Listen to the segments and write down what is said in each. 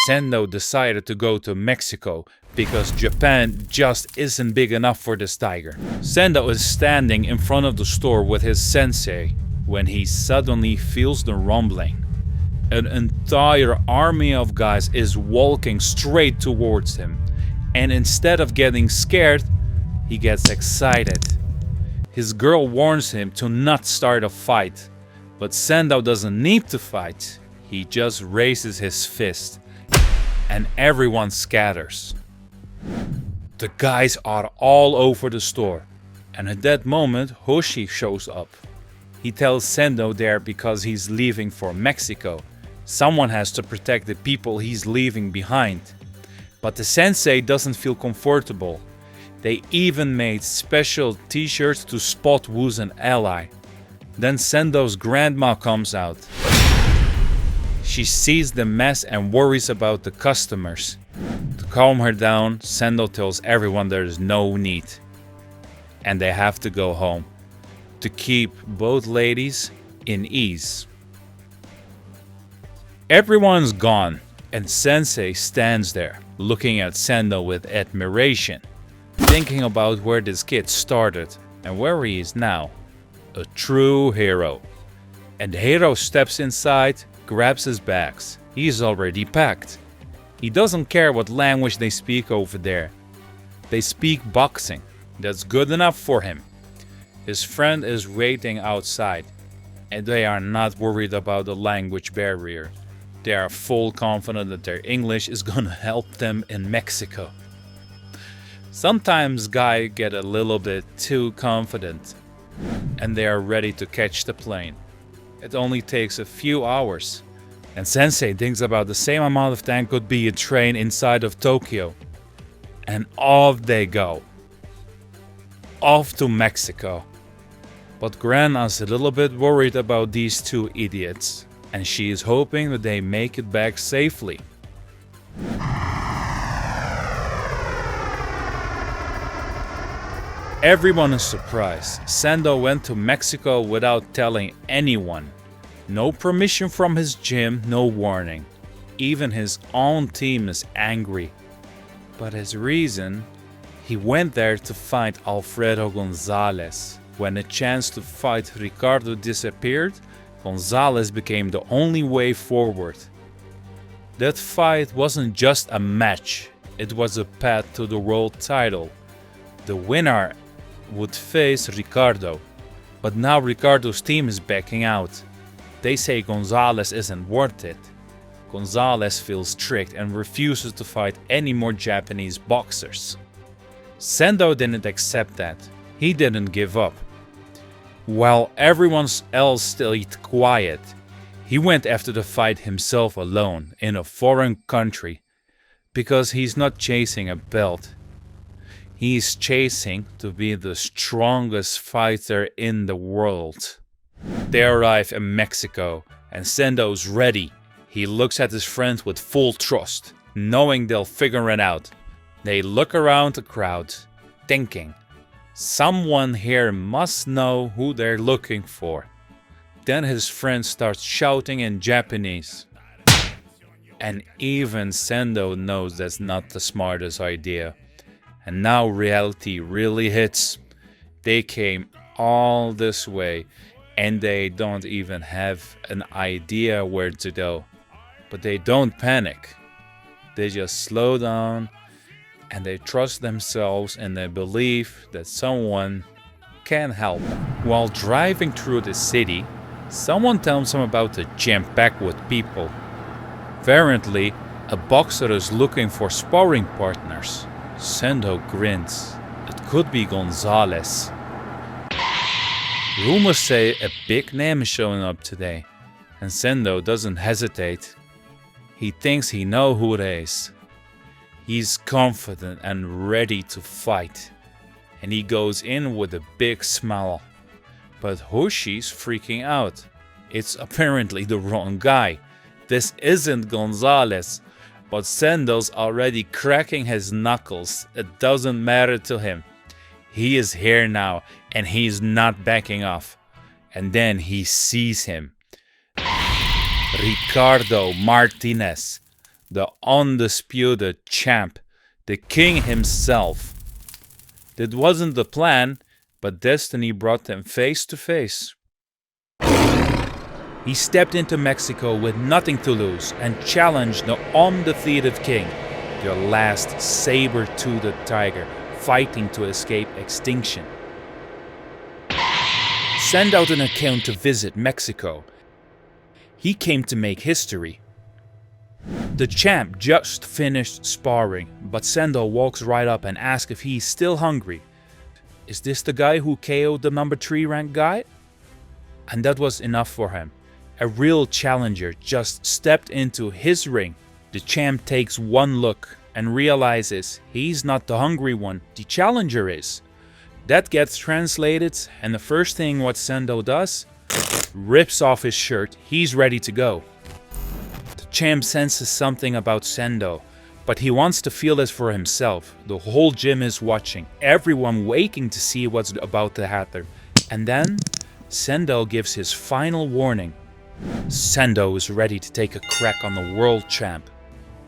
Sendo decided to go to Mexico because Japan just isn't big enough for this tiger. Sendo is standing in front of the store with his sensei when he suddenly feels the rumbling. An entire army of guys is walking straight towards him, and instead of getting scared, he gets excited. His girl warns him to not start a fight, but Sendo doesn't need to fight. He just raises his fist, and everyone scatters. The guys are all over the store, and at that moment Hoshi shows up. He tells Sendo there because he's leaving for Mexico. Someone has to protect the people he's leaving behind. But the sensei doesn't feel comfortable. They even made special t-shirts to spot who's an ally. Then Sendo's grandma comes out. She sees the mess and worries about the customers. To calm her down, Sendo tells everyone there is no need, and they have to go home to keep both ladies in ease. Everyone's gone, and Sensei stands there, looking at Sendo with admiration, thinking about where this kid started and where he is now. A true hero. And the hero steps inside, grabs his bags. He's already packed. He doesn't care what language they speak over there. They speak boxing. That's good enough for him. His friend is waiting outside, and they are not worried about the language barrier. They are full confident that their English is gonna help them in Mexico. Sometimes guys get a little bit too confident, and they are ready to catch the plane. It only takes a few hours, and Sensei thinks about the same amount of time could be a train inside of Tokyo. And off they go. Off to Mexico. But Grandma's a little bit worried about these two idiots, and she is hoping that they make it back safely. Everyone is surprised. Sendo went to Mexico without telling anyone. No permission from his gym, no warning. Even his own team is angry. But his reason? He went there to find Alfredo Gonzalez. When the chance to fight Ricardo disappeared, Gonzalez became the only way forward. That fight wasn't just a match, it was a path to the world title. The winner would face Ricardo, but now Ricardo's team is backing out. They say Gonzalez isn't worth it. Gonzalez feels tricked and refuses to fight any more Japanese boxers. Sendo didn't accept that. He didn't give up. While everyone else stayed quiet, he went after the fight himself alone in a foreign country, because he's not chasing a belt. He's chasing to be the strongest fighter in the world. They arrive in Mexico, and Sendo's ready. He looks at his friends with full trust, knowing they'll figure it out. They look around the crowd, thinking, someone here must know who they're looking for. Then his friend starts shouting in Japanese. And even Sendo knows that's not the smartest idea. And now reality really hits. They came all this way, and they don't even have an idea where to go. But they don't panic. They just slow down, and they trust themselves, and they believe that someone can help them. While driving through the city, someone tells them about the jam packed with people. Apparently, a boxer is looking for sparring partners. Sendo grins. It could be Gonzalez. Rumors say a big name is showing up today, and Sendo doesn't hesitate. He thinks he knows who it is. He's confident and ready to fight, and he goes in with a big smile. But Hoshi's freaking out. It's apparently the wrong guy. This isn't Gonzalez, but Sendo's already cracking his knuckles. It doesn't matter to him. He is here now, and he's not backing off. And then he sees him. Ricardo Martinez, the undisputed champ, the king himself. That wasn't the plan, but destiny brought them face to face. He stepped into Mexico with nothing to lose and challenged the undefeated king, the last saber-toothed tiger fighting to escape extinction. Send out an account to visit Mexico. He came to make history. The champ just finished sparring, but Sendo walks right up and asks if he's still hungry. Is this the guy who KO'd the number 3 ranked guy? And that was enough for him. A real challenger just stepped into his ring. The champ takes one look and realizes he's not the hungry one, the challenger is. That gets translated, and the first thing what Sendo does, rips off his shirt. He's ready to go. The champ senses something about Sendo, but he wants to feel this for himself. The whole gym is watching, everyone waiting to see what's about to happen. And then Sendo gives his final warning. Sendo is ready to take a crack on the world champ.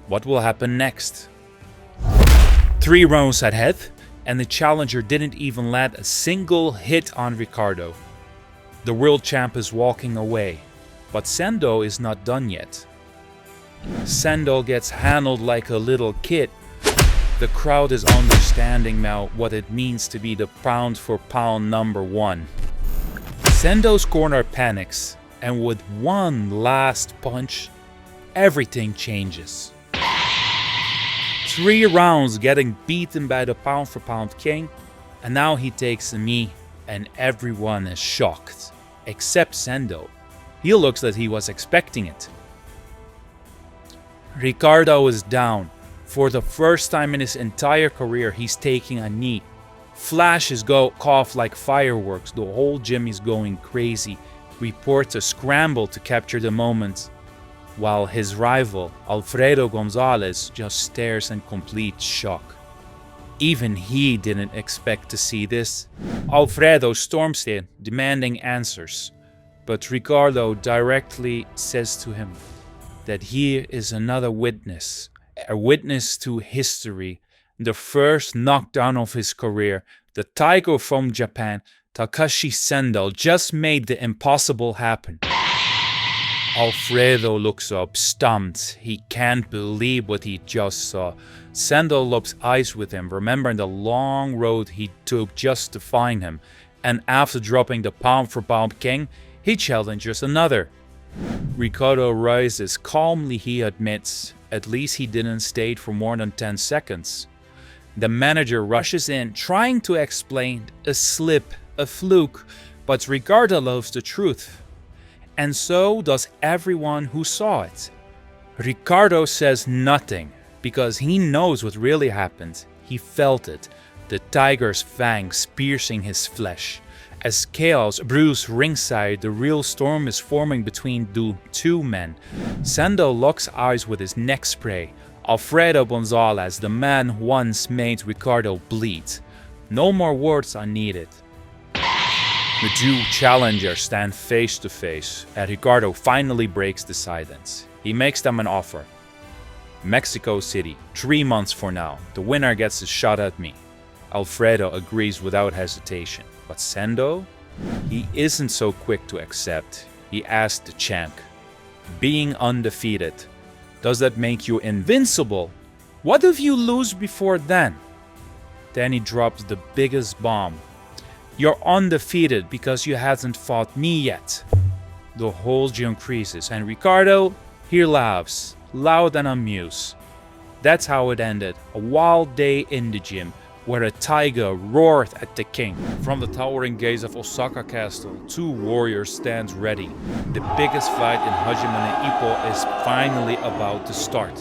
What will happen next? 3 rounds ahead, and the challenger didn't even land a single hit on Ricardo. The world champ is walking away, but Sendo is not done yet. Sendo gets handled like a little kid. The crowd is understanding now what it means to be the pound for pound number 1. Sendo's corner panics, and with one last punch, everything changes. 3 rounds getting beaten by the pound for pound king, and now he takes a knee and everyone is shocked, except Sendo. He looks like he was expecting it. Ricardo is down. For the first time in his entire career, he's taking a knee. Flashes go off like fireworks. The whole gym is going crazy. Reporters scramble to capture the moment, while his rival, Alfredo Gonzalez, just stares in complete shock. Even he didn't expect to see this. Alfredo storms in, demanding answers, but Ricardo directly says to him that he is another witness, a witness to history, the first knockdown of his career. The tiger from Japan, Takeshi Sendo, just made the impossible happen. Alfredo looks up, stumped. He can't believe what he just saw. Sendo locks eyes with him, remembering the long road he took just to find him. And after dropping the pound for pound king, he challenges another. Ricardo rises. Calmly he admits, at least he didn't stay for more than 10 seconds. The manager rushes in, trying to explain a slip, a fluke, but Ricardo loves the truth. And so does everyone who saw it. Ricardo says nothing, because he knows what really happened. He felt it, the tiger's fangs piercing his flesh. As chaos brews ringside, the real storm is forming between the 2 men. Sendo locks eyes with his neck spray. Alfredo Gonzalez, the man who once made Ricardo bleed. No more words are needed. The 2 challengers stand face to face, and Ricardo finally breaks the silence. He makes them an offer. Mexico City, 3 months for now. The winner gets a shot at me. Alfredo agrees without hesitation. But Sendo? He isn't so quick to accept. He asks the champ, being undefeated, does that make you invincible? What if you lose before then? Then he drops the biggest bomb. You're undefeated because you hasn't fought me yet. The whole gym freezes, and Ricardo, he laughs, loud and amused. That's how it ended, a wild day in the gym, where a tiger roared at the king. From the towering gates of Osaka Castle, 2 warriors stand ready. The biggest fight in Hajime and Ippo is finally about to start.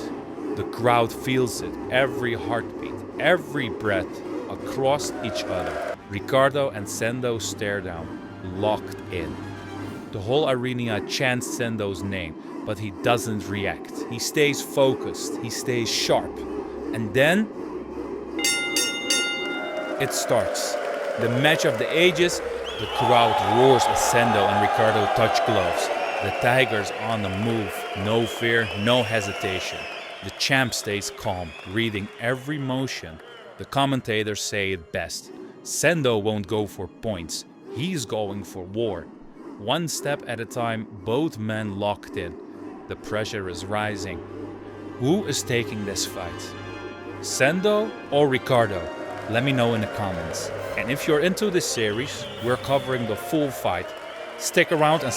The crowd feels it, every heartbeat, every breath, across each other. Ricardo and Sendo stare down, locked in. The whole arena chants Sendo's name, but he doesn't react. He stays focused, he stays sharp. And then it starts. The match of the ages. The crowd roars as Sendo and Ricardo touch gloves. The tiger's on the move. No fear, no hesitation. The champ stays calm, reading every motion. The commentators say it best. Sendo won't go for points. He's going for war. One step at a time, both men locked in. The pressure is rising. Who is taking this fight? Sendo or Ricardo? Let me know in the comments. And if you're into this series, we're covering the full fight. Stick around and